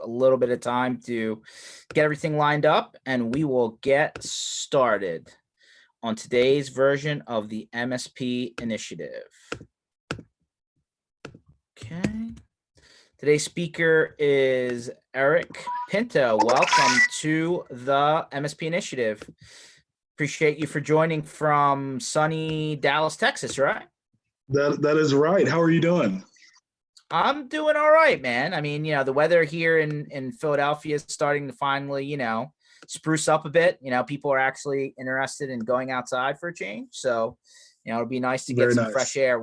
a little bit of time to get everything lined up, and we will get started on today's version of the MSP initiative. Okay. Today's speaker is Eric Pinto. Welcome to the MSP initiative. Appreciate you for joining from sunny Dallas, Texas, right? That is right. How are you doing? I'm doing all right, man. I mean, the weather here in Philadelphia is starting to finally, spruce up a bit. People are actually interested in going outside for a change. So, it'll be nice to get some fresh air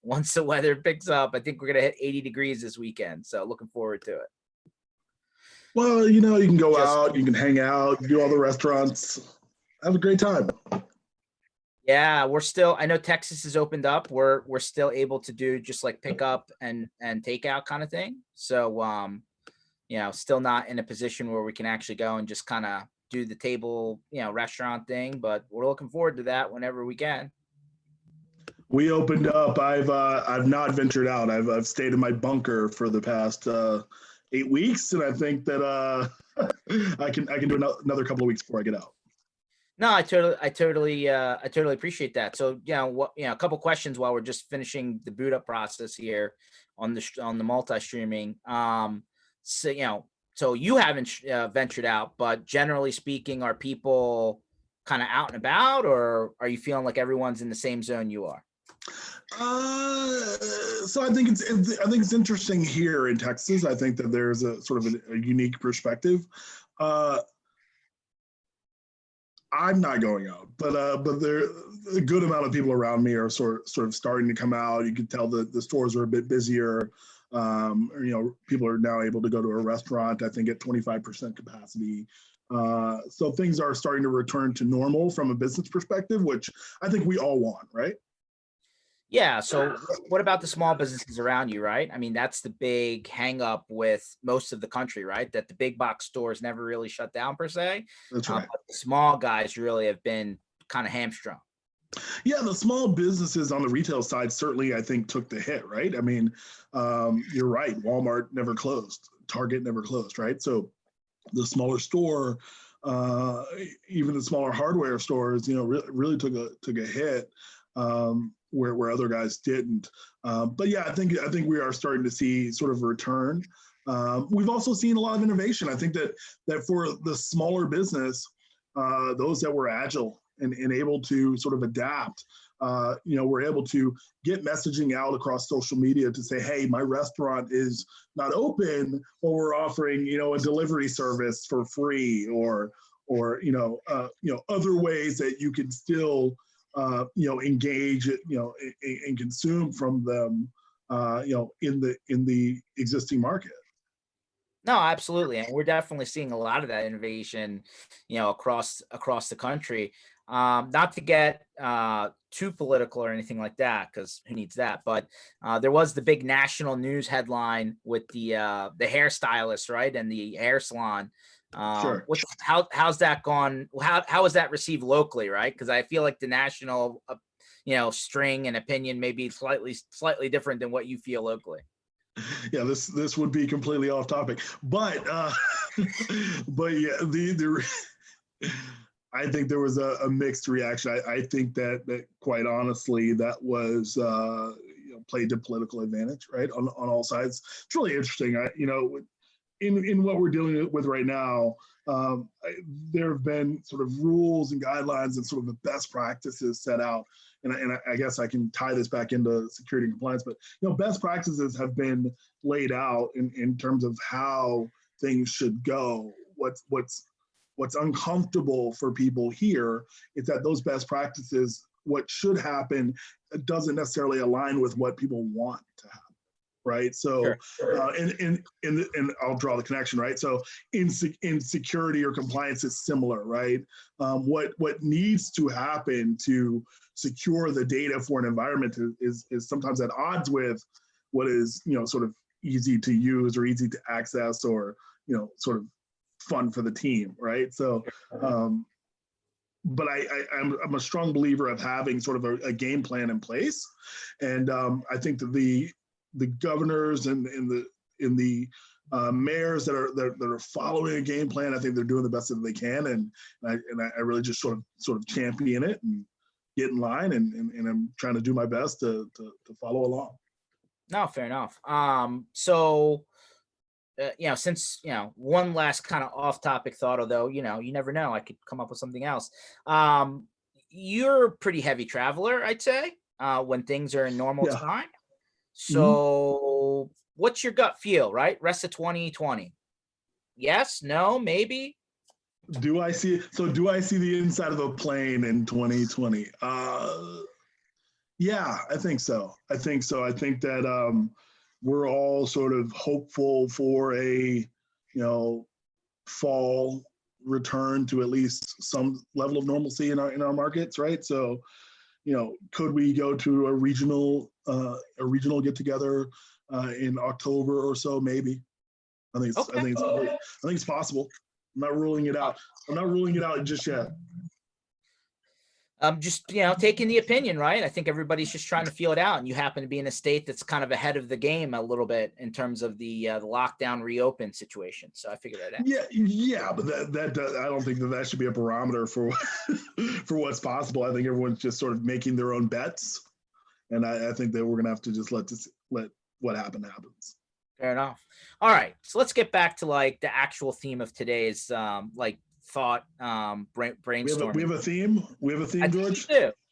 once the weather picks up. I think we're going to hit 80 degrees this weekend. So looking forward to it. Well, you can go out, you can hang out, do all the restaurants, have a great time. Yeah, I know Texas has opened up. We're still able to do just like pick up and takeout kind of thing. So, still not in a position where we can actually go and just kind of do the table, restaurant thing, but we're looking forward to that whenever we can. We opened up. I've not ventured out. I've stayed in my bunker for the past 8 weeks, and I think that I can do another couple of weeks before I get out. No, I totally appreciate that. So, a couple questions while we're just finishing the boot up process here on the multi-streaming. So you haven't ventured out, but generally speaking, are people kind of out and about, or are you feeling like everyone's in the same zone you are? So I think it's interesting here in Texas. I think that there's a sort of a unique perspective. I'm not going out, but there a good amount of people around me are sort of starting to come out. You can tell that the stores are a bit busier. People are now able to go to a restaurant, I think, at 25% capacity. So things are starting to return to normal from a business perspective, which I think we all want, right? Yeah. So what about the small businesses around you, right? I mean, that's the big hang up with most of the country, right? That the big box stores never really shut down per se. That's right. But the small guys really have been kind of hamstrung. Yeah, the small businesses on the retail side certainly, I think, took the hit, right? I mean, you're right. Walmart never closed. Target never closed, right? So the smaller store, even the smaller hardware stores, really took a hit. Where other guys didn't. But yeah, I think we are starting to see sort of a return. We've also seen a lot of innovation. I think that for the smaller business, those that were agile and able to sort of adapt, we're able to get messaging out across social media to say, hey, my restaurant is not open, or we're offering, a delivery service for free, or other ways that you can still engage, and consume from them, in the existing market. No, absolutely. And we're definitely seeing a lot of that innovation, across the country. Not to get too political or anything like that, because who needs that? But there was the big national news headline with the hairstylist, right, and the hair salon. Sure. How's that gone? How was that received locally, right? Because I feel like the national, string and opinion may be slightly different than what you feel locally. Yeah, this would be completely off topic, but but yeah, I think there was a mixed reaction. I think that quite honestly, that was played to political advantage, right, on all sides. It's really interesting. In what we're dealing with right now, there have been sort of rules and guidelines and sort of the best practices set out. And I guess I can tie this back into security and compliance, but best practices have been laid out in terms of how things should go. What's uncomfortable for people here is that those best practices, what should happen, doesn't necessarily align with what people want to happen. Right. So, sure. And I'll draw the connection, right? So in security or compliance is similar, right? What needs to happen to secure the data for an environment is sometimes at odds with what is, sort of easy to use or easy to access, or, sort of fun for the team, right? So, but I'm a strong believer of having sort of a game plan in place. And I think that the governors and in the mayors that are following a game plan. I think they're doing the best that they can, and I really just sort of champion it and get in line, and I'm trying to do my best to follow along. No, fair enough. So since one last kind of off-topic thought, although you never know, I could come up with something else. You're a pretty heavy traveler, I'd say, when things are in normal Yeah. time. Mhm. So, what's your gut feel? Right, rest of 2020? Yes, no, maybe. Do I see the inside of a plane in 2020? Yeah, I think so. I think that we're all sort of hopeful for a fall return to at least some level of normalcy in our markets, right? So, could we go to a regional get together in October or so? Maybe. Okay. I think it's possible. I'm not ruling it out. I'm not ruling it out just yet. Just taking the opinion, right? I think everybody's just trying to feel it out, and you happen to be in a state that's kind of ahead of the game a little bit in terms of the lockdown reopen situation. So I figured that out. Yeah, but that I don't think that should be a barometer for for what's possible. I think everyone's just sort of making their own bets, and I think that we're gonna have to just let what happens. Fair enough. All right, so let's get back to like the actual theme of today's thought brainstorming. We have a theme. We have a theme, George.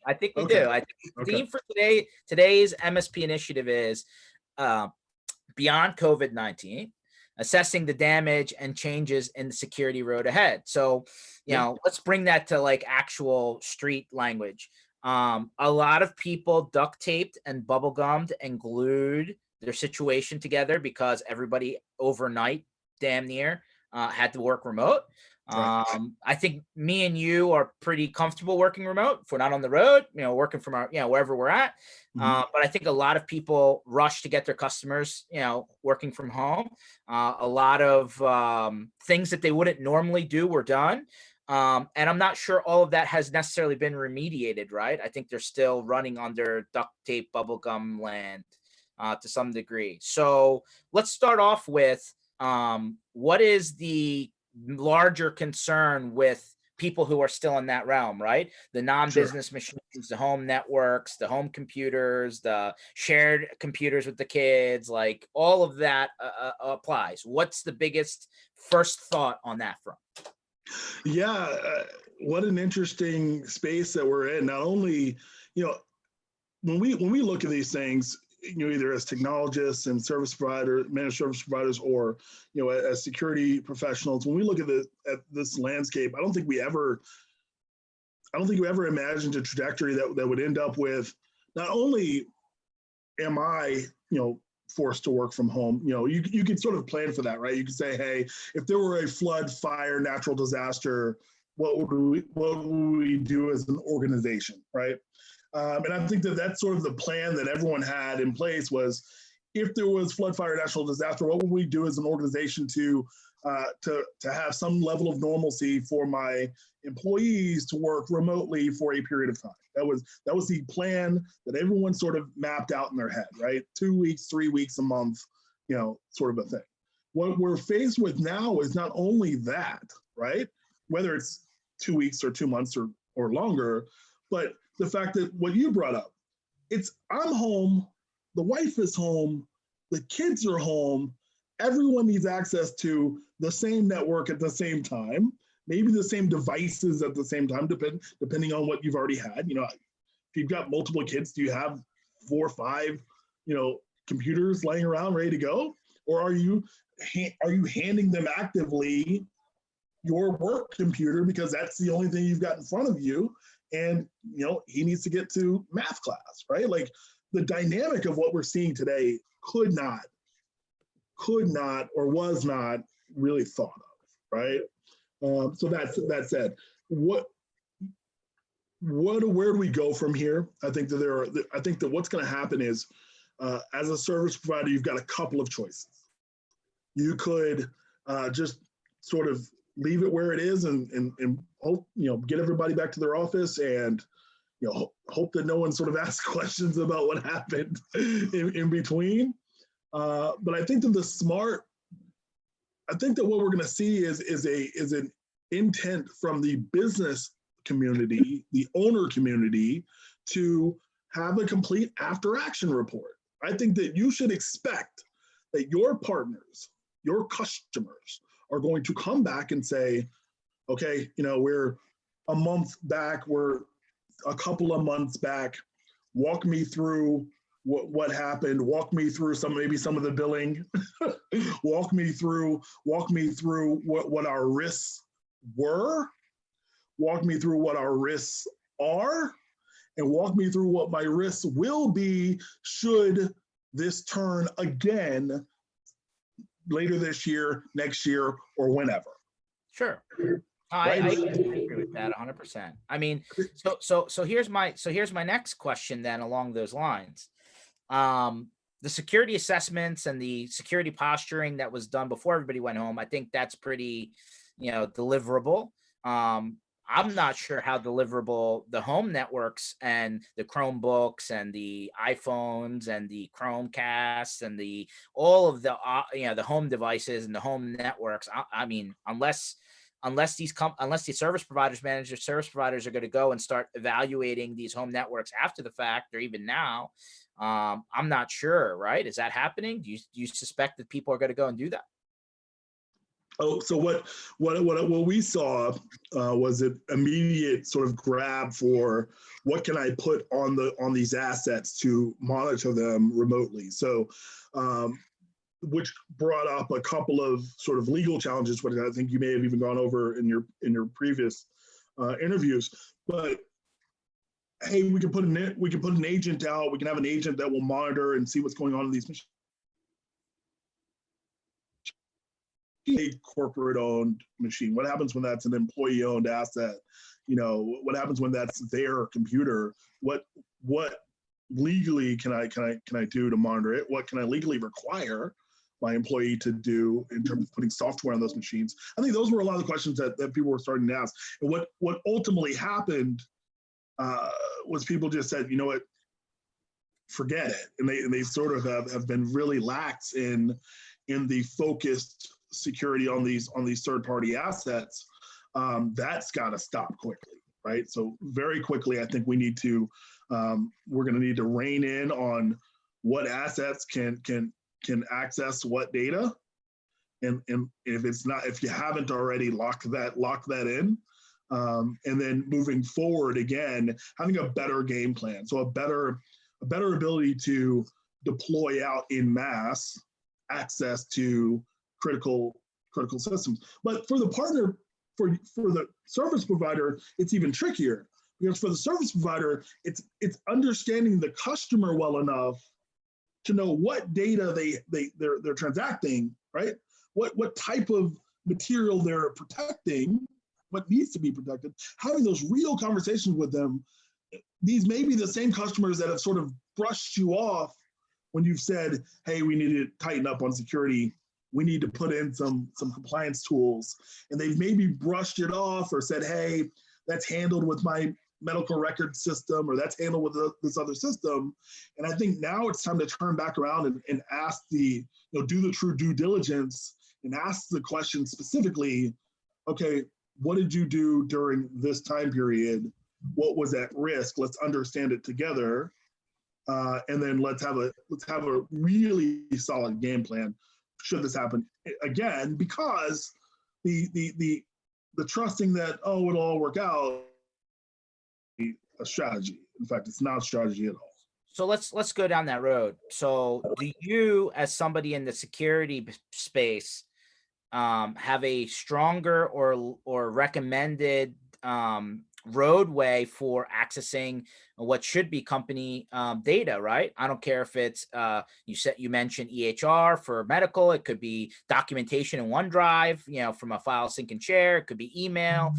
I think we Okay. do. I think the theme for today's MSP initiative is beyond COVID-19, assessing the damage and changes in the security road ahead. So, let's bring that to like actual street language. A lot of people duct taped and bubble gummed and glued their situation together because everybody overnight, damn near, had to work remote. I think me and you are pretty comfortable working remote if we're not on the road, working from our, wherever we're at. But I think a lot of people rush to get their customers, working from home. A lot of things that they wouldn't normally do were done. And I'm not sure all of that has necessarily been remediated, right? I think they're still running under duct tape, bubblegum land to some degree. So let's start off with what is the larger concern with people who are still in that realm, right? The non-business machines, the home networks, the home computers, the shared computers with the kids, like all of that applies. What's the biggest first thought on that front? Yeah, what an interesting space that we're in. Not only, when we look at these things, either as technologists and managed service providers, or as security professionals, when we look at this landscape, I don't think we ever imagined a trajectory that would end up with not only am I forced to work from home. You could sort of plan for that, right? You could say, hey, if there were a flood, fire, natural disaster, what would we do as an organization, right? And I think that's sort of the plan that everyone had in place was, if there was flood, fire, natural disaster, what would we do as an organization to have some level of normalcy for my employees to work remotely for a period of time? That was the plan that everyone sort of mapped out in their head, right? 2 weeks, 3 weeks, a month, sort of a thing. What we're faced with now is not only that, right? Whether it's 2 weeks or 2 months or longer, but the fact that what you brought up, I'm home, the wife is home, the kids are home, everyone needs access to the same network at the same time, maybe the same devices at the same time, depending on what you've already had. If you've got multiple kids, do you have 4 or 5, computers laying around ready to go? Or are you handing them actively your work computer because that's the only thing you've got in front of you? And, he needs to get to math class, right? Like, the dynamic of what we're seeing today could not or was not really thought of, right? So that said, where do we go from here? I think that what's going to happen is, as a service provider, you've got a couple of choices. You could just sort of leave it where it is and hope, get everybody back to their office and, hope that no one sort of asks questions about what happened in between. But I think that the smart I think that what we're going to see is an intent from the business community, the owner community, to have a complete after action report. I think that you should expect that your partners, your customers are going to come back and say, okay, we're a month back, we're a couple of months back, walk me through what happened, walk me through maybe some of the billing, walk me through what our risks were, walk me through what our risks are, and walk me through what my risks will be should this turn again later this year, next year, or whenever. Sure. I agree with that 100%. I mean, so here's my next question then along those lines. The security assessments and the security posturing that was done before everybody went home, I think that's pretty, deliverable. I'm not sure how deliverable the home networks and the Chromebooks and the iPhones and the Chromecasts and all of the the home devices and the home networks. I mean, unless the service providers, managed service providers, are going to go and start evaluating these home networks after the fact or even now, I'm not sure. Right? Is that happening? Do you suspect that people are going to go and do that? Oh, so what we saw was an immediate sort of grab for what can I put on these assets to monitor them remotely. So, which brought up a couple of sort of legal challenges, which I think you may have even gone over in your previous interviews. But hey, we can put an agent out. We can have an agent that will monitor and see what's going on in these machines. A corporate owned machine. What happens when that's an employee owned asset? What happens when that's their computer? What legally can I do to monitor it? What can I legally require my employee to do in terms of putting software on those machines? I think those were a lot of the questions that people were starting to ask. And what ultimately happened was people just said, you know what, forget it. And they sort of have been really lax in the focused security on these third-party assets. That's got to stop quickly, right? So very quickly, I think we're going to need to rein in on what assets can access what data, and if you haven't already, lock that in, and then moving forward again, having a better game plan, so a better ability to deploy out in mass access to critical systems. But for the partner, for the service provider, it's even trickier, because for the service provider, it's understanding the customer well enough to know what data they're transacting, right? What type of material they're protecting, what needs to be protected, having those real conversations with them. These may be the same customers that have sort of brushed you off when you've said, hey, we need to tighten up on security, we need to put in some compliance tools, and they've maybe brushed it off or said, hey, that's handled with my medical record system, or that's handled with this other system. And I think now it's time to turn back around and ask do the true due diligence and ask the question specifically, okay, what did you do during this time period? What was at risk? Let's understand it together. And then let's have a really solid game plan should this happen again, because the trusting that, oh, it'll all work out, a strategy. In fact, it's not a strategy at all. So let's go down that road. So do you, as somebody in the security space, have a stronger or recommended roadway for accessing what should be company data, right? I don't care if it's you mentioned EHR for medical, it could be documentation in OneDrive, from a file sync and share, it could be email,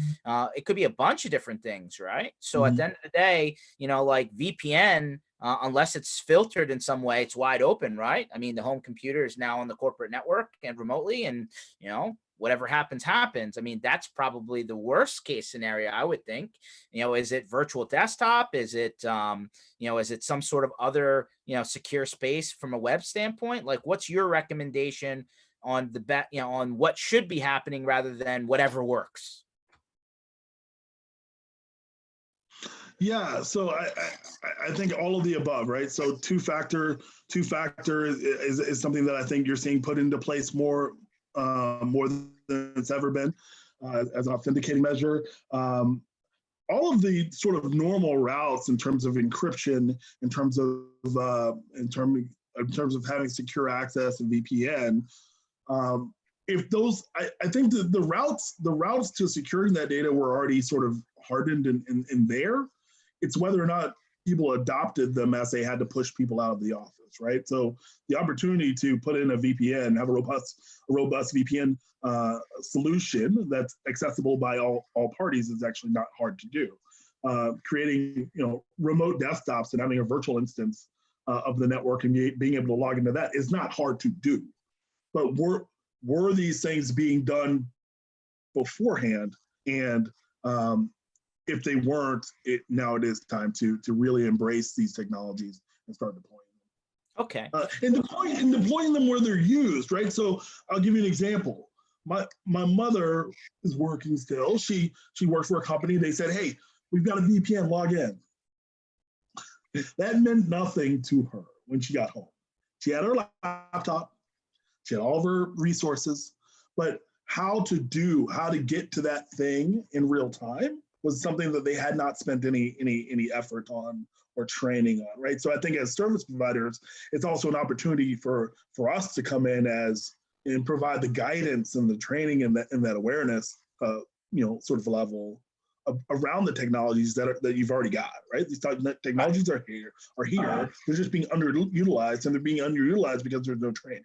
it could be a bunch of different things, right? So at the end of the day, like VPN, unless it's filtered in some way, it's wide open, right? I mean, the home computer is now on the corporate network and remotely, and whatever happens. I mean, that's probably the worst case scenario, I would think. Is it virtual desktop? Is it is it some sort of other secure space from a web standpoint? Like, what's your recommendation on what should be happening rather than whatever works? Yeah, so I think all of the above, right? So two factor is something that I think you're seeing put into place more than it's ever been as an authenticating measure. All of the sort of normal routes in terms of encryption, in terms of having secure access and VPN. If those, I think the routes to securing that data were already sort of hardened in there. It's whether or not people adopted them as they had to push people out of the office, right? So the opportunity to put in a VPN, have a robust VPN solution that's accessible by all parties is actually not hard to do. Creating remote desktops and having a virtual instance of the network and being able to log into that is not hard to do. But were these things being done beforehand? And if they weren't, now it is time to really embrace these technologies and start deploying them. Okay. And deploying them where they're used, right? So I'll give you an example. My mother is working still. She worked for a company. They said, hey, we've got a VPN, log in. That meant nothing to her when she got home. She had her laptop, she had all of her resources, but how to get to that thing in real time was something that they had not spent any effort on or training on, right? So I think as service providers, it's also an opportunity for us to come in and provide the guidance and the training and that awareness, sort of level around the technologies that you've already got, right? These technologies are here. They're just being underutilized, and they're being underutilized because there's no training.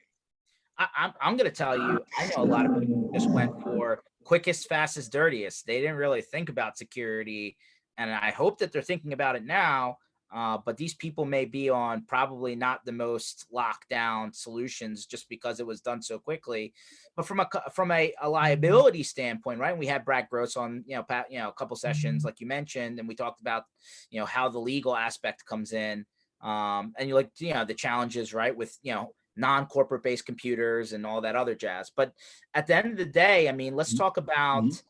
I'm going to tell you, I know a lot of people just went for quickest, fastest, dirtiest. They didn't really think about security, and I hope that they're thinking about it now. But these people may be on probably not the most lockdown solutions just because it was done so quickly. But from a liability standpoint, right? We had Brad Gross on, a couple sessions like you mentioned, and we talked about, how the legal aspect comes in, and the challenges, right, with non-corporate based computers and all that other jazz. But at the end of the day, I mean, let's talk about,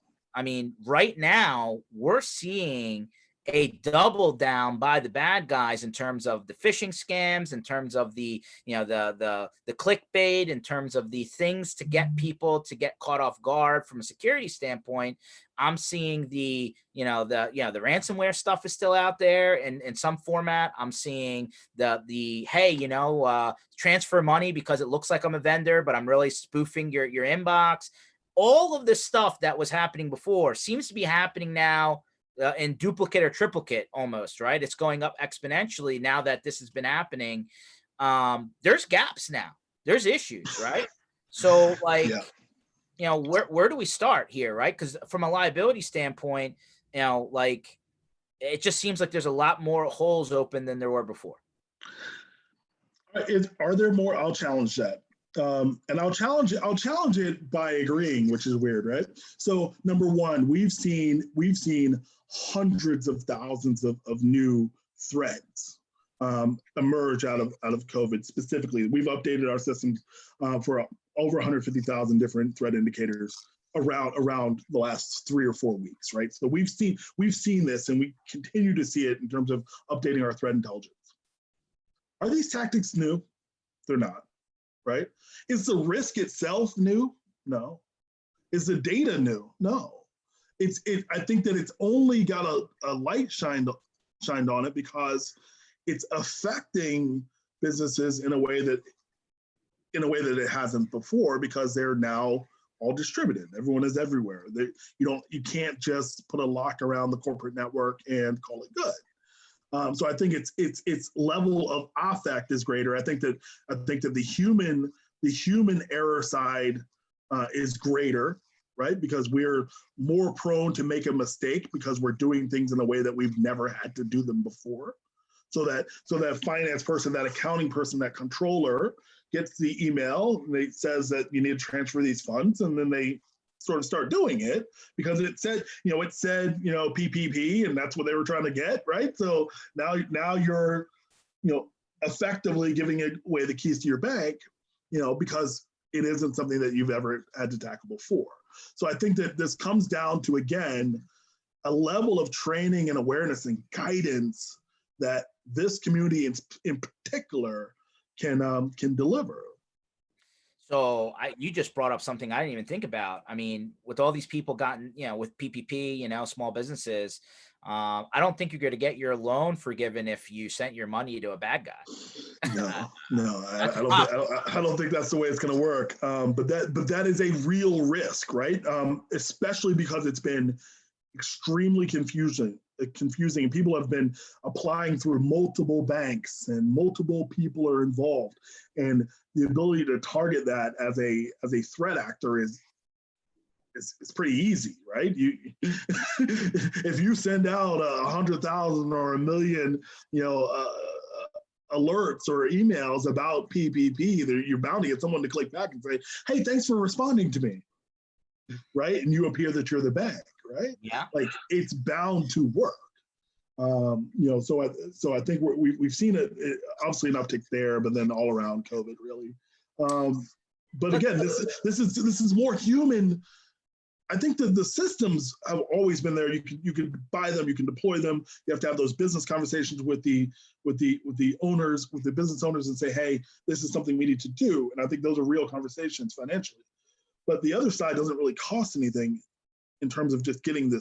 right now we're seeing a double down by the bad guys in terms of the phishing scams, in terms of the clickbait, in terms of the things to get people to get caught off guard from a security standpoint. I'm seeing the ransomware stuff is still out there in some format. I'm seeing the hey, transfer money because it looks like I'm a vendor, but I'm really spoofing your inbox. All of this stuff that was happening before seems to be happening now in duplicate or triplicate almost, right? It's going up exponentially now that this has been happening. There's gaps now. There's issues, right? So where do we start here, right? Because from a liability standpoint, it just seems like there's a lot more holes open than there were before. Are there more? I'll challenge that. And I'll challenge it by agreeing, which is weird, right? So number one, we've seen hundreds of thousands of new threats emerge out of COVID specifically. We've updated our systems for over 150,000 different threat indicators around the last 3 or 4 weeks, right? So we've seen this, and we continue to see it in terms of updating our threat intelligence. Are these tactics new? They're not, right? Is the risk itself new? No. Is the data new? No. I think that it's only got a light shined on it because it's affecting businesses in a way that it hasn't before, because they're now all distributed. Everyone is everywhere. You can't just put a lock around the corporate network and call it good. So I think its level of affect is greater. I think that the human error side is greater, right? Because we're more prone to make a mistake because we're doing things in a way that we've never had to do them before. So that finance person, that accounting person, that controller gets the email and it says that you need to transfer these funds, and then they sort of start doing it because it said PPP, and that's what they were trying to get, right? So now you're effectively giving away the keys to your bank, because it isn't something that you've ever had to tackle before. So I think that this comes down to, again, a level of training and awareness and guidance that this community in particular can deliver. So you just brought up something I didn't even think about. I mean, with all these people gotten, with PPP, small businesses, I don't think you're going to get your loan forgiven if you sent your money to a bad guy. No, I don't think that's the way it's going to work. But that is a real risk, right? Especially because it's been extremely confusing, and people have been applying through multiple banks, and multiple people are involved, and the ability to target that as a threat actor is pretty easy, right? You if you send out 100,000 or 1,000,000, alerts or emails about PPP, you're bound to get someone to click back and say, "Hey, thanks for responding to me," right? And you appear that you're the bank, right? Yeah. Like, it's bound to work. So I think we've seen it obviously an uptick there, but then all around COVID, really. But again, this is more human. I think that the systems have always been there. You can buy them, you can deploy them. You have to have those business conversations with the owners, with the business owners, and say, "Hey, this is something we need to do." And I think those are real conversations financially. But the other side doesn't really cost anything in terms of just getting the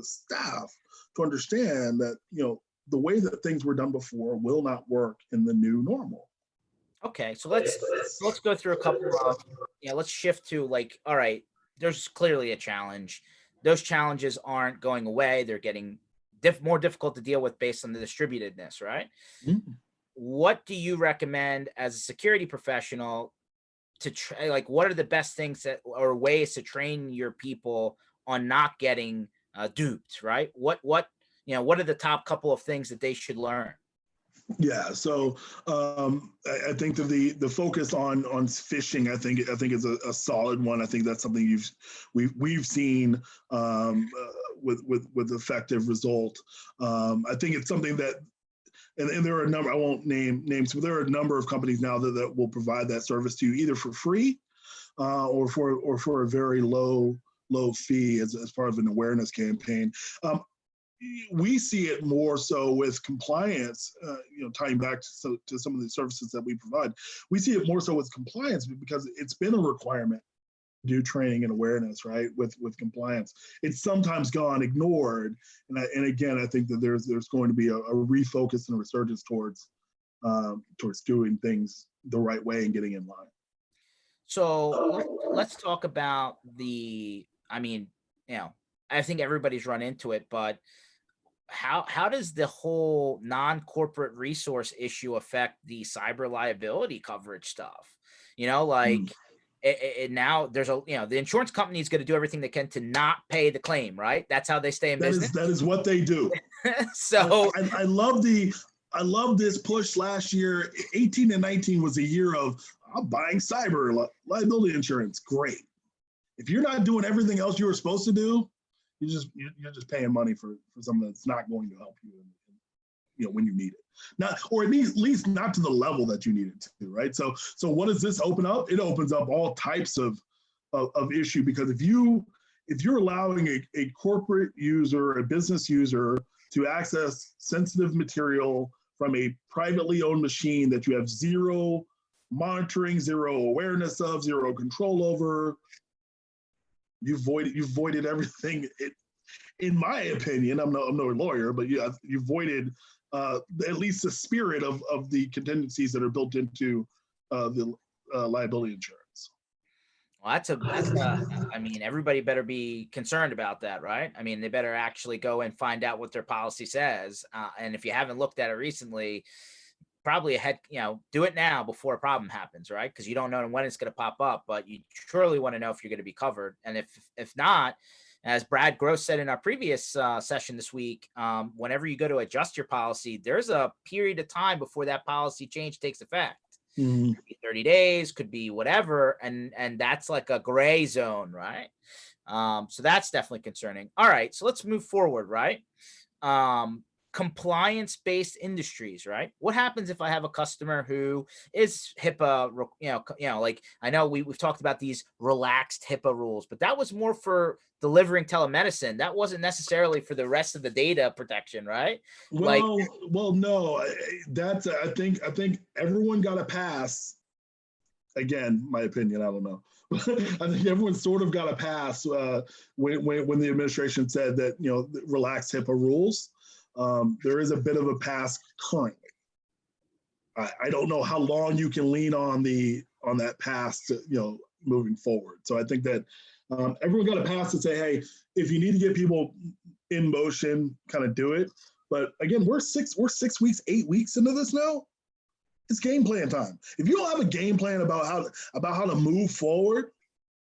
staff to understand that the way that things were done before will not work in the new normal. Okay, so let's go through a couple of let's shift to, like, all right, there's clearly a challenge. Those challenges aren't going away. They're getting more difficult to deal with based on the distributedness, right? Mm-hmm. What do you recommend as a security professional to like, what are the best things or ways to train your people on not getting duped, right? What are the top couple of things that they should learn? Yeah, so I think that the focus on phishing, I think is a solid one. I think that's something we've seen with effective result. I think it's something that, and there are a number, I won't name names, but there are a number of companies now that will provide that service to you either for free or for a very low fee as part of an awareness campaign. We see it more so with compliance, tying back to some of the services that we provide. We see it more so with compliance because it's been a requirement to do training and awareness, right? With compliance, it's sometimes gone ignored, and again, I think that there's going to be a refocus and a resurgence towards doing things the right way and getting in line. So let's talk about I mean, I think everybody's run into it, but how does the whole non-corporate resource issue affect the cyber liability coverage stuff? Like, now there's the insurance company is going to do everything they can to not pay the claim, right? That's how they stay in business. That is what they do. So I love this push last year. 18 and 19 was a year of, I'm buying cyber liability insurance. Great. If you're not doing everything else you were supposed to do, you're just paying money for something that's not going to help you when you need it. Not, or at least not to the level that you need it to, right? So what does this open up? It opens up all types of issue, because if you're allowing a corporate user, a business user, to access sensitive material from a privately owned machine that you have zero monitoring, zero awareness of, zero control over, you've voided everything. In my opinion, I'm no lawyer, but you voided at least the spirit of the contingencies that are built into the liability insurance. Well, I mean, everybody better be concerned about that, right? I mean, they better actually go and find out what their policy says. And if you haven't looked at it recently, probably do it now before a problem happens, right? Because you don't know when it's going to pop up, but you surely want to know if you're going to be covered. And if not, as Brad Gross said in our previous session this week, whenever you go to adjust your policy, there's a period of time before that policy change takes effect. Mm-hmm. Could be 30 days, could be whatever, and that's like a gray zone, right? So that's definitely concerning. All right, so let's move forward, right? compliance-based industries, right? What happens if I have a customer who is HIPAA, like I know we've talked about these relaxed HIPAA rules, but that was more for delivering telemedicine. That wasn't necessarily for the rest of the data protection, right? Like, Well, no, that's I think everyone got a pass. Again, my opinion, I don't know. I think everyone sort of got a pass when the administration said that relaxed HIPAA rules. There is a bit of a pass currently. I don't know how long you can lean on that pass to, moving forward. So I think that everyone got a pass to say, hey, if you need to get people in motion, kind of do it. But again, we're 6 weeks, 8 weeks into this now. It's game plan time. If you don't have a game plan about how to move forward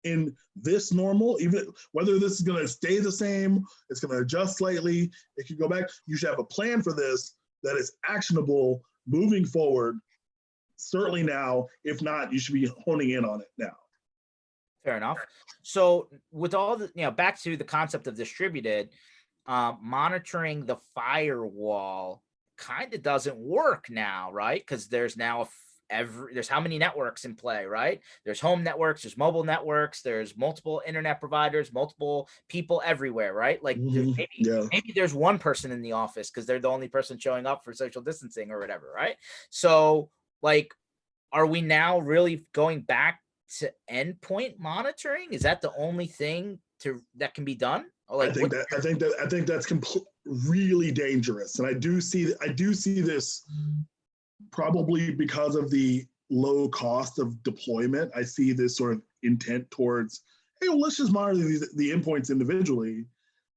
in this normal, even whether this is going to stay the same, it's going to adjust slightly, it could go back. You should have a plan for this that is actionable moving forward. Certainly now. If not, you should be honing in on it now. fair enough. So with all the, back to the concept of distributed, monitoring the firewall kind of doesn't work now, right? Because there's now there's how many networks in play, right? There's home networks, there's mobile networks, there's multiple internet providers, multiple people everywhere, right? Like maybe there's one person in the office because they're the only person showing up for social distancing or whatever, right? So like, are we now really going back to endpoint monitoring? Is that the only thing that can be done? Like, I think that's really dangerous, and I do see this probably because of the low cost of deployment. I see this sort of intent towards, hey, well, let's just monitor the endpoints individually.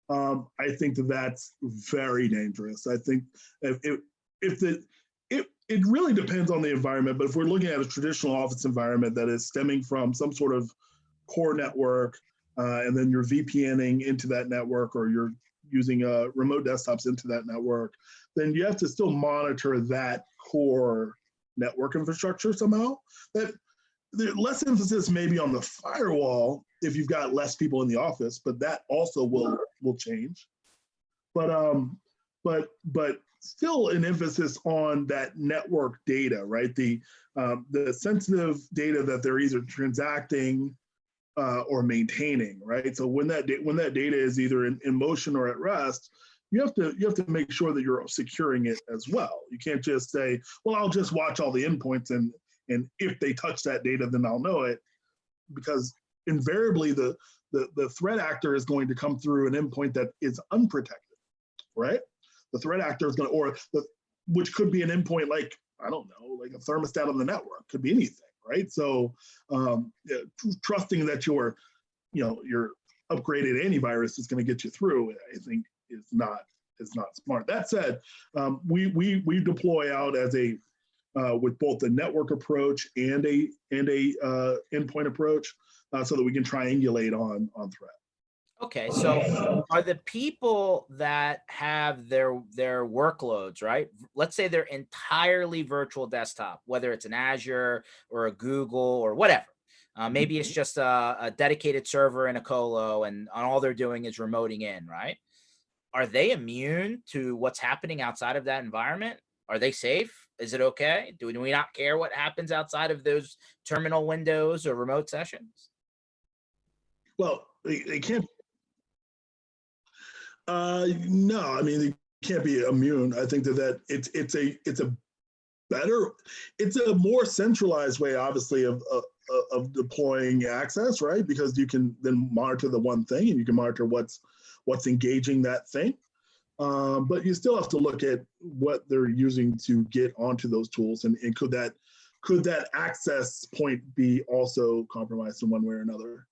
I think that's very dangerous. I think it really depends on the environment, but if we're looking at a traditional office environment that is stemming from some sort of core network, and then you're VPNing into that network, or you're using remote desktops into that network, then you have to still monitor that core network infrastructure somehow. That less emphasis maybe on the firewall if you've got less people in the office, but that also will change. But still an emphasis on that network data, right? The sensitive data that they're either transacting or maintaining, right? So when that data is either in motion or at rest, you have to make sure that you're securing it as well. You can't just say, well, I'll just watch all the endpoints, and if they touch that data, then I'll know it, because invariably the threat actor is going to come through an endpoint that is unprotected, right? The threat actor is going to, which could be an endpoint like, I don't know, like a thermostat on the network, could be anything, right? So trusting that your upgraded antivirus is going to get you through, I think is not smart. That said, we deploy out as with both the network approach and a endpoint approach, so that we can triangulate on threat. Okay, so are the people that have their workloads, right? Let's say they're entirely virtual desktop, whether it's an Azure or a Google or whatever. Maybe it's just a dedicated server in a colo, and all they're doing is remoting in, right? Are they immune to what's happening outside of that environment? Are they safe? Is it okay? Do we not care what happens outside of those terminal windows or remote sessions? Well, they can't. No, I mean, they can't be immune. I think that it's a more centralized way, obviously, of deploying access, right? Because you can then monitor the one thing, and you can monitor what's engaging that thing. But you still have to look at what they're using to get onto those tools, and could that access point be also compromised in one way or another?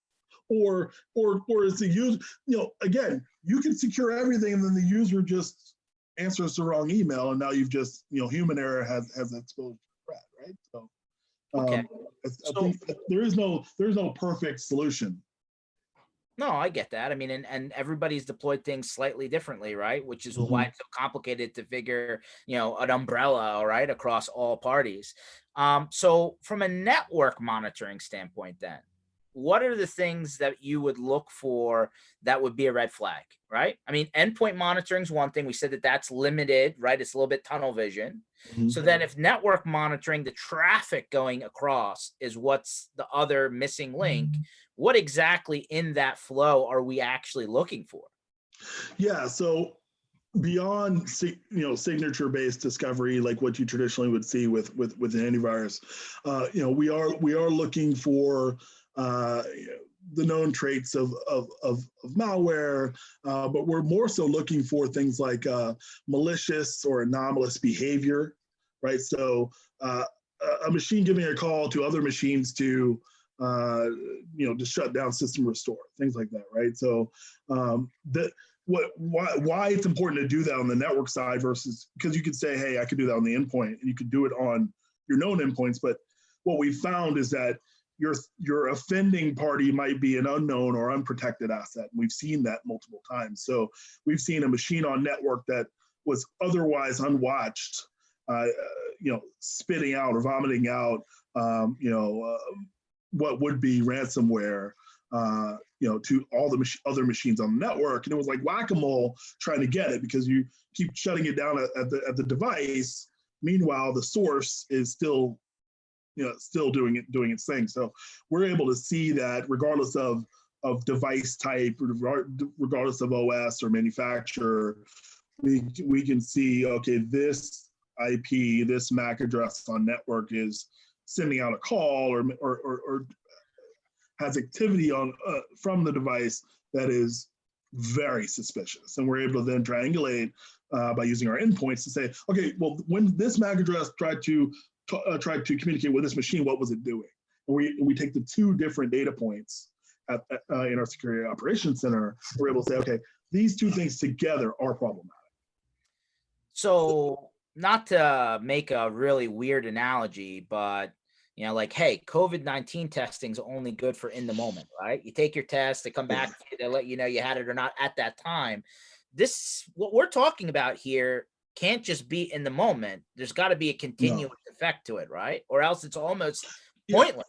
Or is the user, again, you can secure everything, and then the user just answers the wrong email, and now you've just, human error has exposed the threat, right? So, okay. I think there is no perfect solution. No, I get that. I mean, and everybody's deployed things slightly differently, right? Which is why it's so complicated to figure, an umbrella, right, across all parties. So from a network monitoring standpoint, then, what are the things that you would look for that would be a red flag, right? I mean, endpoint monitoring is one thing. We said that that's limited, right? It's a little bit tunnel vision. So then if network monitoring, the traffic going across is what's the other missing link, what exactly in that flow are we actually looking for? Yeah, so beyond signature-based discovery, like what you traditionally would see with an antivirus, we are looking for the known traits of malware, but we're more so looking for things like malicious or anomalous behavior, right? So a machine giving a call to other machines to to shut down system restore, things like that, right? So why it's important to do that on the network side versus, because you could say, hey, I could do that on the endpoint and you could do it on your known endpoints, but what we found is that your offending party might be an unknown or unprotected asset. We've seen that multiple times. So we've seen a machine on network that was otherwise unwatched, spitting out or vomiting out, what would be ransomware, to all the other machines on the network. And it was like whack-a-mole trying to get it because you keep shutting it down at the device. Meanwhile, the source is still doing its thing. So we're able to see that regardless of device type, regardless of OS or manufacturer, we can see, okay, this IP, this MAC address on network is sending out a call or has activity on from the device that is very suspicious. And we're able to then triangulate by using our endpoints to say, okay, well, when this MAC address tried to communicate with this machine, what was it doing? And we take the two different data points in our security operations center. We're able to say, okay, these two things together are problematic. So not to make a really weird analogy, but like, hey, COVID-19 testing is only good for in the moment, right? You take your test, they come back, they let you know you had it or not at that time. What we're talking about here can't just be in the moment. There's got to be a continuous effect to it, right? Or else it's almost pointless.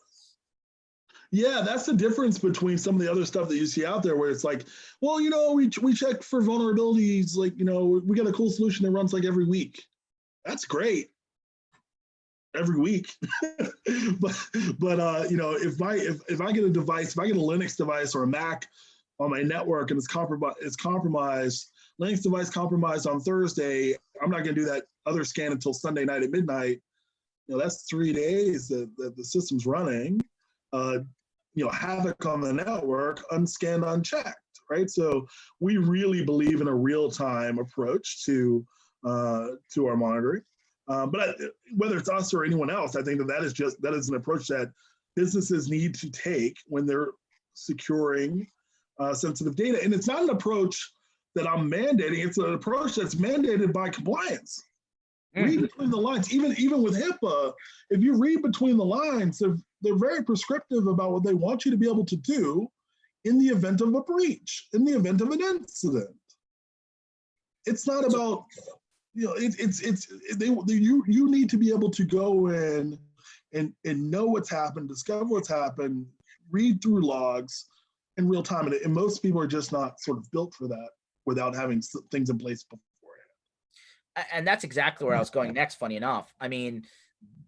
Yeah, that's the difference between some of the other stuff that you see out there where it's like, well, we check for vulnerabilities, like, we got a cool solution that runs like every week. That's great. Every week. but if I get a device, if I get a Linux device or a Mac on my network and it's compromised, Linux device compromised on Thursday, I'm not going to do that other scan until Sunday night at midnight. That's 3 days that the system's running. Havoc on the network, unscanned, unchecked, right? So we really believe in a real-time approach to our monitoring. But whether it's us or anyone else, I think that is an approach that businesses need to take when they're securing sensitive data. And it's not an approach that I'm mandating. It's an approach that's mandated by compliance. Read between the lines. Even with HIPAA, if you read between the lines, they're very prescriptive about what they want you to be able to do in the event of a breach, in the event of an incident. It's not about, you need to be able to go in and know what's happened, discover what's happened, read through logs in real time. And most people are just not sort of built for that without having things in place beforehand. And that's exactly where I was going next, funny enough. I mean,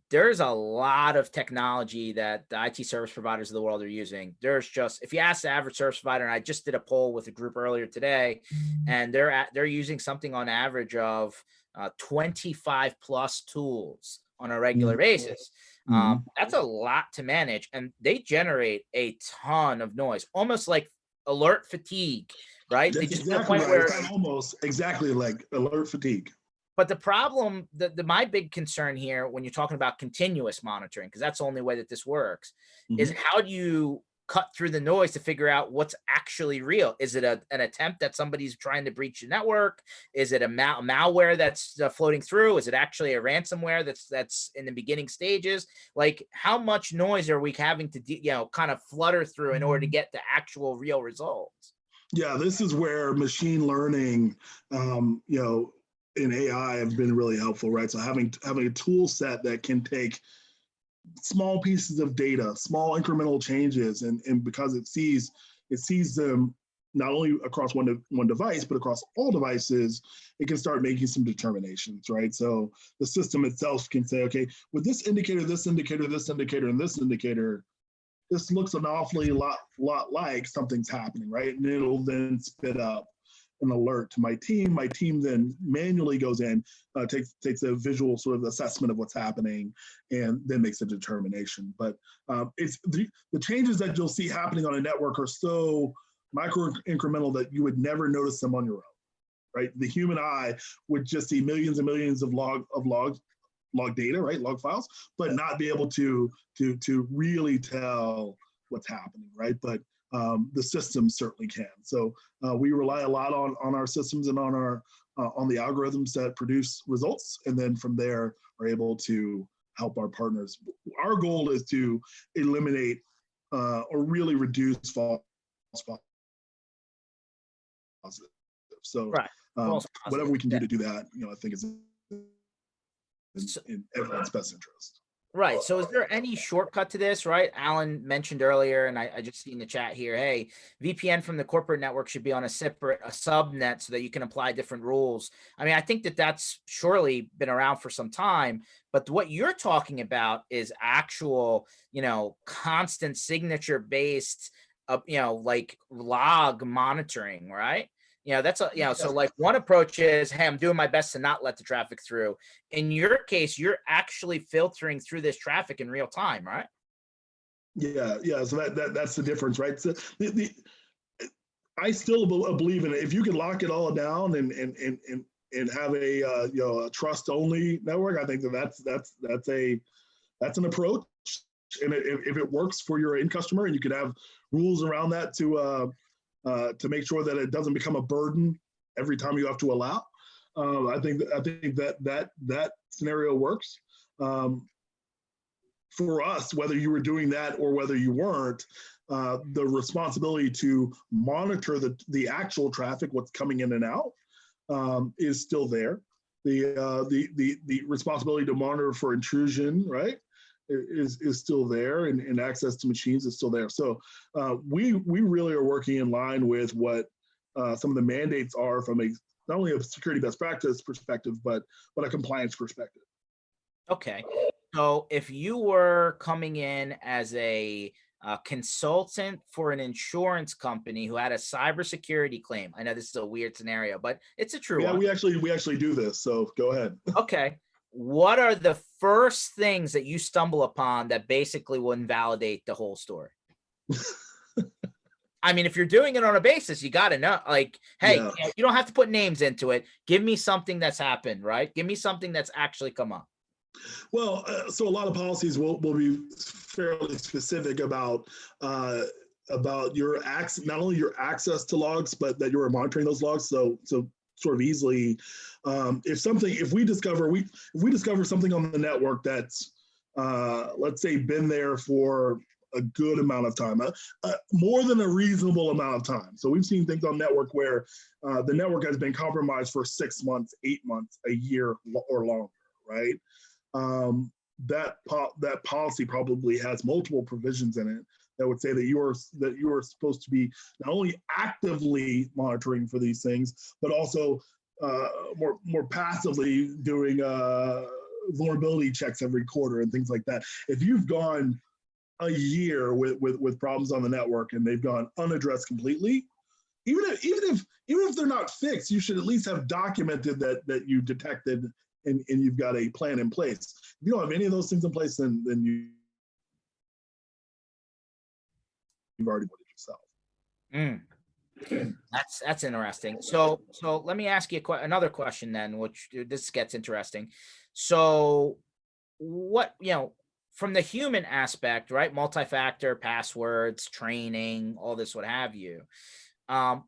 there's a lot of technology that the IT service providers of the world are using. There's just, if you ask the average service provider, and I just did a poll with a group earlier today, and they're using something on average of 25 plus tools on a regular basis. That's a lot to manage, and they generate a ton of noise, almost like alert fatigue, right? That's they just exactly to the point right. where It's almost exactly like alert fatigue. But the problem, my big concern here when you're talking about continuous monitoring, because that's the only way that this works, is how do you cut through the noise to figure out what's actually real? Is it an attempt that somebody's trying to breach the network? Is it a malware that's floating through? Is it actually a ransomware that's in the beginning stages? Like, how much noise are we having to kind of flutter through in order to get the actual real results? Yeah, this is where machine learning, in AI have been really helpful, right? So having a tool set that can take small pieces of data, small incremental changes, and because it sees them not only across one device, but across all devices, it can start making some determinations, right? So the system itself can say, okay, with this indicator, this indicator, this indicator, and this indicator, this looks an awfully lot like something's happening, right? And it'll then spit up an alert to my team. My team then manually goes in, takes a visual sort of assessment of what's happening, and then makes a determination. But it's the changes that you'll see happening on a network are so micro incremental that you would never notice them on your own, right? The human eye would just see millions and millions of log data, right? Log files, but not be able to really tell what's happening, right? But the systems certainly can. So we rely a lot on our systems and on the algorithms that produce results, and then from there are able to help our partners. Our goal is to eliminate or really reduce false positive. So Right. whatever we can do to do that, I think is in everyone's best interest. Right. So is there any shortcut to this, right? Alan mentioned earlier, and I just see in the chat here, hey, VPN from the corporate network should be on a subnet so that you can apply different rules. I mean, I think that's surely been around for some time, but what you're talking about is actual, constant signature based, like log monitoring, right? So like one approach is, hey, I'm doing my best to not let the traffic through. In your case, you're actually filtering through this traffic in real time, right? Yeah. So that's the difference, right? So I still believe in it. If you can lock it all down and have a trust only network, I think that's an approach. And if it works for your end customer, and you could have rules around that to make sure that it doesn't become a burden every time you have to allow. I think that scenario works. For us, whether you were doing that or whether you weren't, the responsibility to monitor the actual traffic, what's coming in and out, is still there. The responsibility to monitor for intrusion, right, is still there, and access to machines is still there. So we really are working in line with what some of the mandates are from not only a security best practice perspective, but a compliance perspective. Okay. So if you were coming in as a consultant for an insurance company who had a cybersecurity claim, I know this is a weird scenario, but it's a true one. We actually do this. So go ahead. Okay. What are the first things that you stumble upon that basically will invalidate the whole story? I mean, if you're doing it on a basis, you got to know, like, hey, you don't have to put names into it. Give me something that's happened, right? Give me something that's actually come up. Well, so a lot of policies will be fairly specific about your access, not only your access to logs, but that you're monitoring those logs. So sort of easily, if we discover something on the network that's let's say been there for a good amount of time, more than a reasonable amount of time. So we've seen things on network where the network has been compromised for 6 months, 8 months, a year or longer, right? That policy probably has multiple provisions in it that would say that you are supposed to be not only actively monitoring for these things, but also more passively doing vulnerability checks every quarter and things like that. If you've gone a year with problems on the network and they've gone unaddressed completely, even if they're not fixed, you should at least have documented that you detected and you've got a plan in place. If you don't have any of those things in place, then you've already put it yourself. That's interesting. So let me ask you another question then, which this gets interesting. So what, from the human aspect, right? Multi-factor, passwords, training, all this, what have you.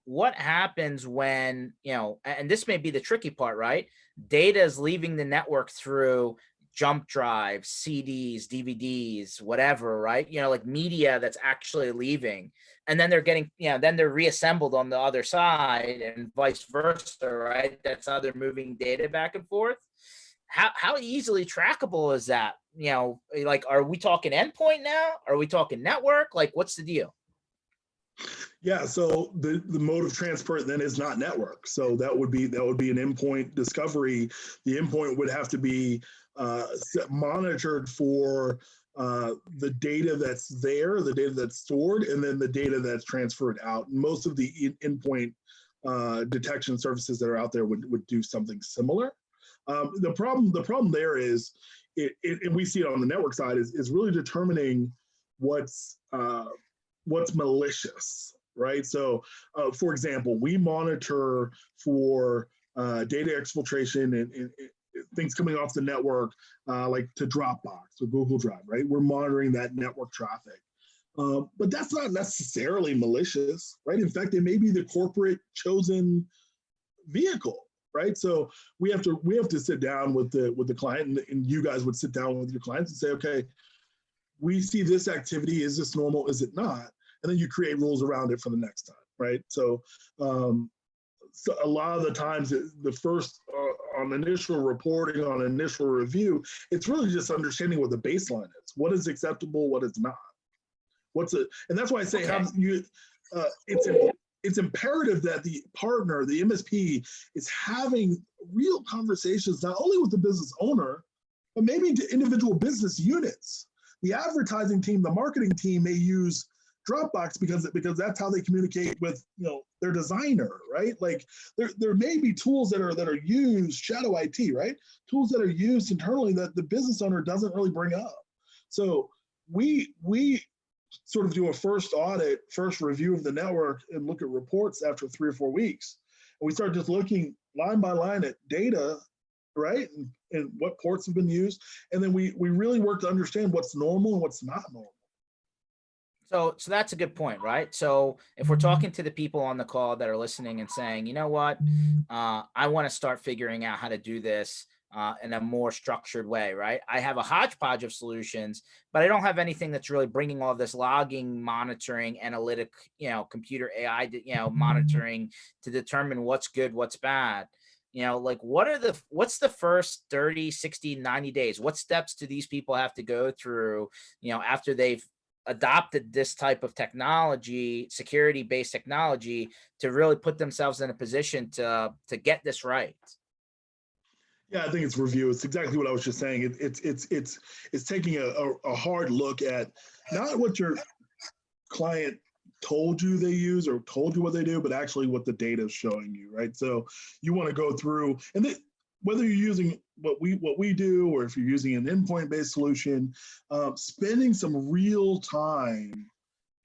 What happens when, and this may be the tricky part, right? Data is leaving the network through jump drives, CDs, DVDs, whatever, right? Like media that's actually leaving, and then they're getting, then they're reassembled on the other side and vice versa, right? That's how they're moving data back and forth. how easily trackable is that? Like, are we talking endpoint now? Are we talking network? Like, what's the deal? Yeah, so the mode of transport then is not network. So that would be an endpoint discovery. The endpoint would have to be monitored for the data that's there, the data that's stored, and then the data that's transferred out. Most of the endpoint detection services that are out there would do something similar. The problem there is, and we see it on the network side, is really determining what's malicious, right? So, for example, we monitor for data exfiltration and things coming off the network, like to Dropbox or Google Drive, right? We're monitoring that network traffic. But that's not necessarily malicious, right? In fact, it may be the corporate chosen vehicle, right? So we have to sit down with the client, and you guys would sit down with your clients and say, okay, we see this activity. Is this normal? Is it not? And then you create rules around it for the next time, right? So, so a lot of the times, the first on initial reporting, on initial review, it's really just understanding what the baseline is. What is acceptable? What is not? And that's why I say, okay, it's imperative that the partner, the MSP, is having real conversations, not only with the business owner, but maybe to individual business units. The advertising team, the marketing team may use Dropbox because that's how they communicate with their designer, right? Like there may be tools that are used, shadow IT, right? Tools that are used internally that the business owner doesn't really bring up. So we sort of do a first audit, first review of the network, and look at reports after 3 or 4 weeks. And we start just looking line by line at data, right? And what ports have been used. And then we really work to understand what's normal and what's not normal. So that's a good point, right? So if we're talking to the people on the call that are listening and saying, you know what, I want to start figuring out how to do this in a more structured way, right? I have a hodgepodge of solutions, but I don't have anything that's really bringing all this logging, monitoring, analytic, computer AI, monitoring to determine what's good, what's bad. Like what's the first 30, 60, 90 days? What steps do these people have to go through, after they've adopted this type of technology, security-based technology, to really put themselves in a position to get this right? Yeah, I think it's review. It's exactly what I was just saying. It's taking a hard look at not what your client told you they use or told you what they do, but actually what the data is showing you, right? So you want to go through, and then whether you're using what we do, or if you're using an endpoint-based solution, spending some real time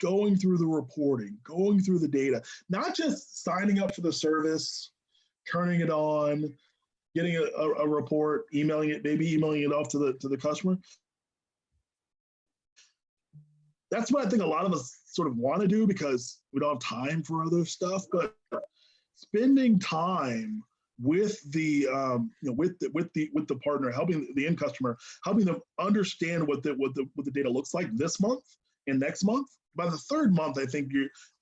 going through the reporting, going through the data, not just signing up for the service, turning it on, getting a report, emailing it off to the customer. That's what I think a lot of us sort of want to do because we don't have time for other stuff. But spending time with the with the partner, helping the end customer, helping them understand what the data looks like this month and next month. By the 3rd month, I think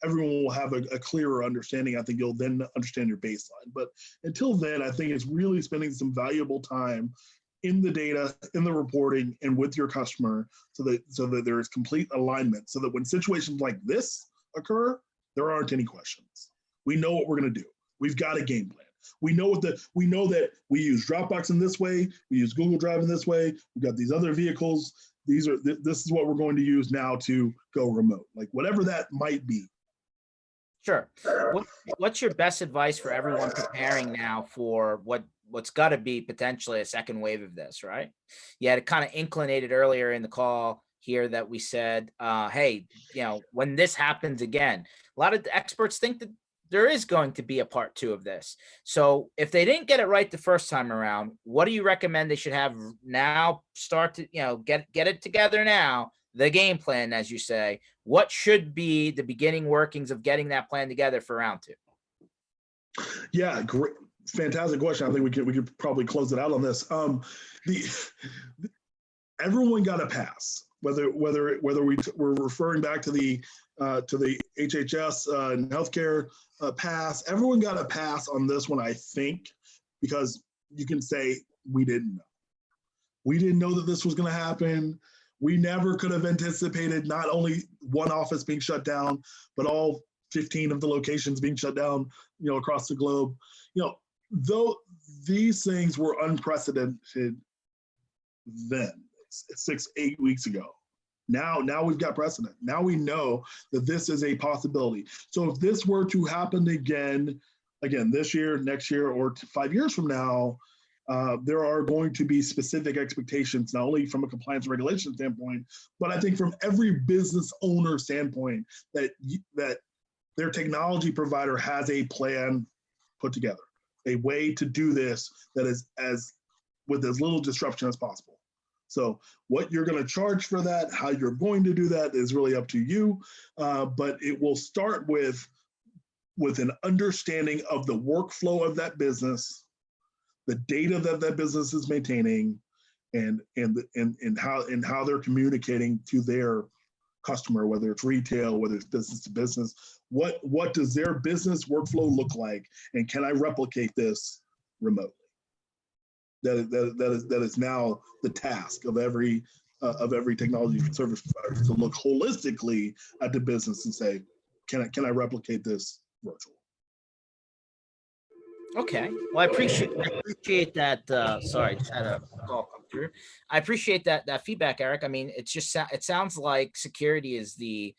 everyone will have a clearer understanding. I think you'll then understand your baseline. But until then, I think it's really spending some valuable time in the data, in the reporting, and with your customer, so that there is complete alignment, so that when situations like this occur, there aren't any questions. We know what we're going to do. We've got a game plan. We know that we use Dropbox in this way. We use Google Drive in this way. We've got these other vehicles. This is what we're going to use now to go remote, like whatever that might be. Sure. What's your best advice for everyone preparing now for what's got to be potentially a second wave of this, right? Yeah, it kind of inclinated earlier in the call here that we said, hey, when this happens again, a lot of the experts think that there is going to be a part 2 of this. So if they didn't get it right the first time around, what do you recommend they should have now? Start to, get it together now, the game plan, as you say. What should be the beginning workings of getting that plan together for round 2? Yeah, great. Fantastic question. I think we could probably close it out on this. Everyone got a pass, whether we're referring back to the HHS and healthcare pass. Everyone got a pass on this one, I think, because you can say we didn't know, We didn't know that this was going to happen. We never could have anticipated not only one office being shut down, but all 15 of the locations being shut down, across the globe. Though these things were unprecedented then, 6-8 weeks ago. Now we've got precedent. Now we know that this is a possibility. So if this were to happen again this year, next year, or 5 years from now, there are going to be specific expectations, not only from a compliance and regulation standpoint, but I think from every business owner standpoint, that their technology provider has a plan put together, a way to do this that is with as little disruption as possible. So what you're going to charge for that, how you're going to do that is really up to you, but it will start with an understanding of the workflow of that business, the data that business is maintaining, and how they're communicating to their customer, whether it's retail, whether it's business to business. What does their business workflow look like, and can I replicate this remotely? That is now the task of every technology service provider, to look holistically at the business and say, can I replicate this virtual? Okay. Well, I appreciate that. Sorry, just had a call come through. I appreciate that feedback, Eric. I mean, it sounds like security is the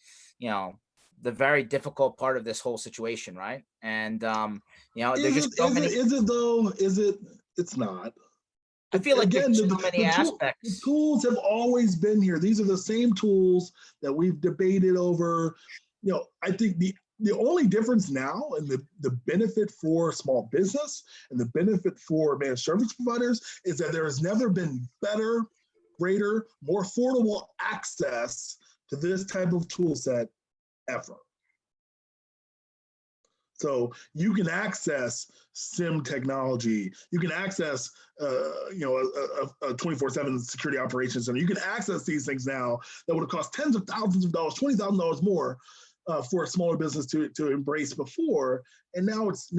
very difficult part of this whole situation, right? And there's just so many. Is it though? It's not. I feel like again, there's so many aspects. The tools have always been here. These are the same tools that we've debated over. I think the only difference now, and the benefit for small business and the benefit for managed service providers, is that there has never been better, greater, more affordable access to this type of tool set ever. So you can access SIM technology. You can access, a 24/7 security operations center. You can access these things now that would have cost tens of thousands of dollars, $20,000 more for a smaller business to embrace before. And now it's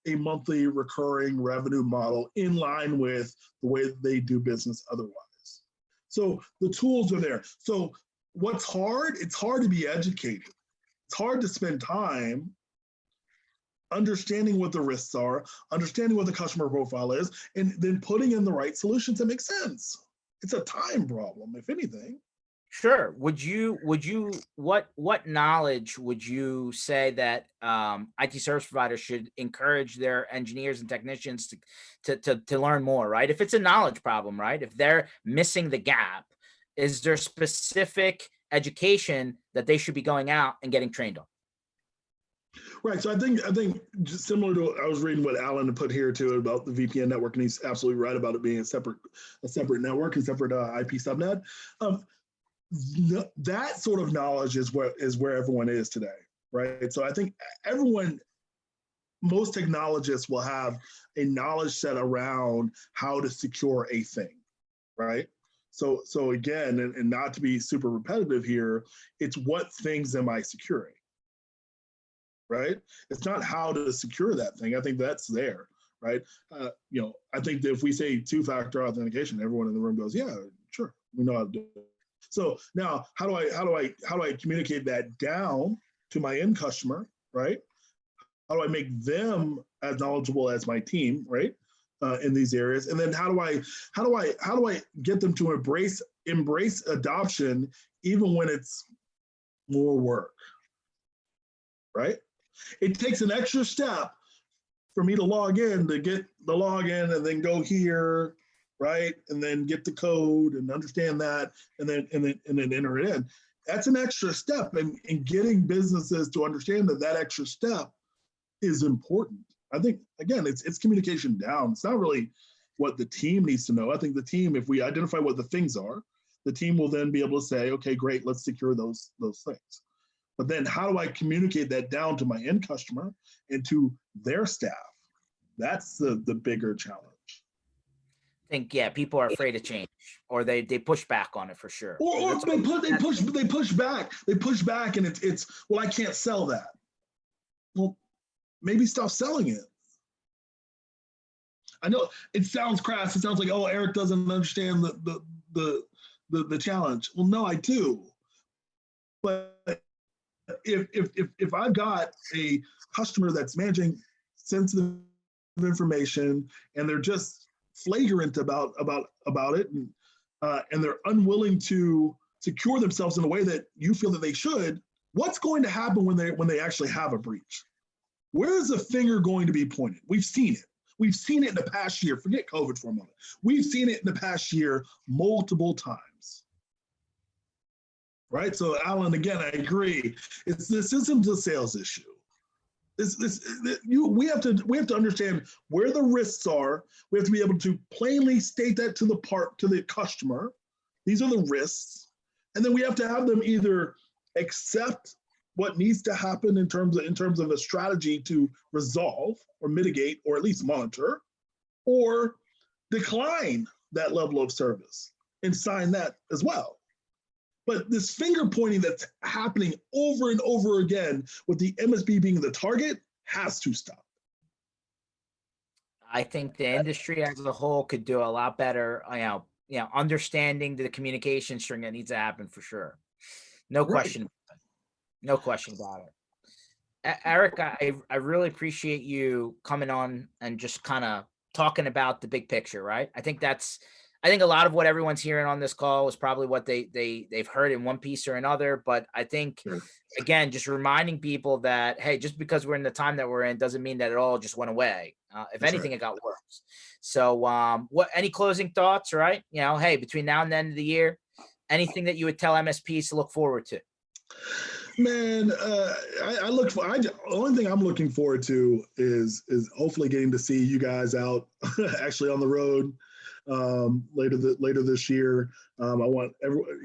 a monthly recurring revenue model in line with the way that they do business otherwise. So the tools are there. So what's hard? It's hard to be educated. It's hard to spend time understanding what the risks are, understanding what the customer profile is, and then putting in the right solutions that make sense. It's a time problem, if anything. Sure. What knowledge would you say that IT service providers should encourage their engineers and technicians to learn more, right? If it's a knowledge problem, right? If they're missing the gap, is there specific education that they should be going out and getting trained on? Right. So I think just similar to, I was reading what Alan put here too about the VPN network, and he's absolutely right about it being a separate network and separate IP subnet. That sort of knowledge is where everyone is today, right? So I think most technologists will have a knowledge set around how to secure a thing, right? So again, and not to be super repetitive here, it's what things am I securing? Right? It's not how to secure that thing. I think that's there, right? I think that if we say two-factor authentication, everyone in the room goes, yeah, sure, we know how to do it. So now, how do I communicate that down to my end customer, right? How do I make them as knowledgeable as my team, right? In these areas, and then how do I get them to embrace adoption even when it's more work, right? It takes an extra step for me to log in, to get the login and then go here, right? And then get the code and understand that and then enter it in. That's an extra step, and getting businesses to understand that extra step is important. I think, again, it's communication down. It's not really what the team needs to know. I think the team, if we identify what the things are, the team will then be able to say, okay, great, let's secure those things. But then how do I communicate that down to my end customer and to their staff? That's the bigger challenge. I think, yeah, people are afraid of change, or they push back on it for sure. Or they push back, and it's well, I can't sell that. Well, maybe stop selling it. I know it sounds crass. It sounds like, oh, Eric doesn't understand the challenge. Well, no, I do. But if I've got a customer that's managing sensitive information and they're just flagrant about it, and they're unwilling to secure themselves in a way that you feel that they should, what's going to happen when they actually have a breach? Where is the finger going to be pointed? We've seen it. We've seen it in the past year. Forget COVID for a moment. We've seen it in the past year multiple times. Right? So, Alan, again, I agree. This isn't a sales issue. We have to understand where the risks are. We have to be able to plainly state that to the customer. These are the risks, and then we have to have them either accept what needs to happen in terms of a strategy to resolve or mitigate or at least monitor, or decline that level of service and sign that as well. But this finger pointing that's happening over and over again with the MSP being the target has to stop. I think the industry as a whole could do a lot better, understanding the communication string that needs to happen for sure. No question. No question about it. Eric, I really appreciate you coming on and just kind of talking about the big picture, right? I think a lot of what everyone's hearing on this call is probably what they've heard in one piece or another. But I think, again, just reminding people that, hey, just because we're in the time that we're in doesn't mean that it all just went away. If anything, it got worse. So any closing thoughts, right? Hey, between now and the end of the year, anything that you would tell MSPs to look forward to? Man, the only thing I'm looking forward to is hopefully getting to see you guys out actually on the road later this year. I want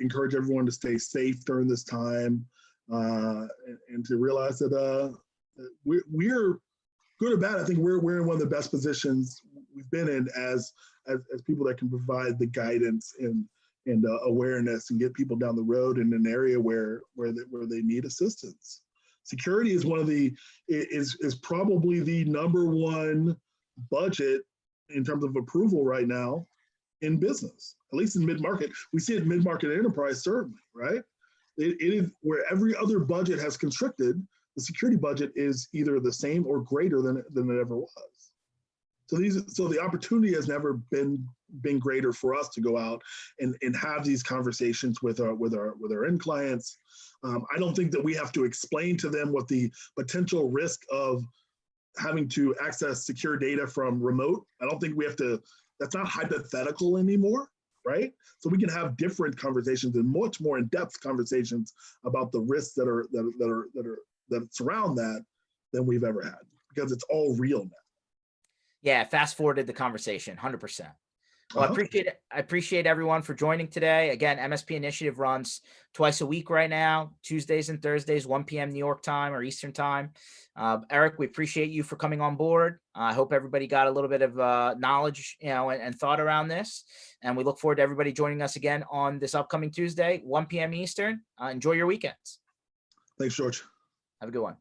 encourage everyone to stay safe during this time, and to realize that we're good or bad. I think we're in one of the best positions we've been in as people that can provide the guidance and awareness and get people down the road in an area where they need assistance. Security is probably the number one budget in terms of approval right now in business, at least in mid-market. We see it in mid-market enterprise, certainly, right? It is where every other budget has constricted, the security budget is either the same or greater than it ever was. So the opportunity has never been greater for us to go out and have these conversations with our end clients. I don't think that we have to explain to them what the potential risk of having to access secure data from remote. I don't think we have to. That's not hypothetical anymore, right? So we can have different conversations and much more in-depth conversations about the risks that surround that than we've ever had, because it's all real now. Yeah, fast forwarded the conversation, 100%. Well, I appreciate everyone for joining today. Again, MSP Initiative runs twice a week right now, Tuesdays and Thursdays, 1 p.m. New York time or Eastern time. Eric, we appreciate you for coming on board. I hope everybody got a little bit of knowledge, and thought around this. And we look forward to everybody joining us again on this upcoming Tuesday, 1 p.m. Eastern. Enjoy your weekends. Thanks, George. Have a good one.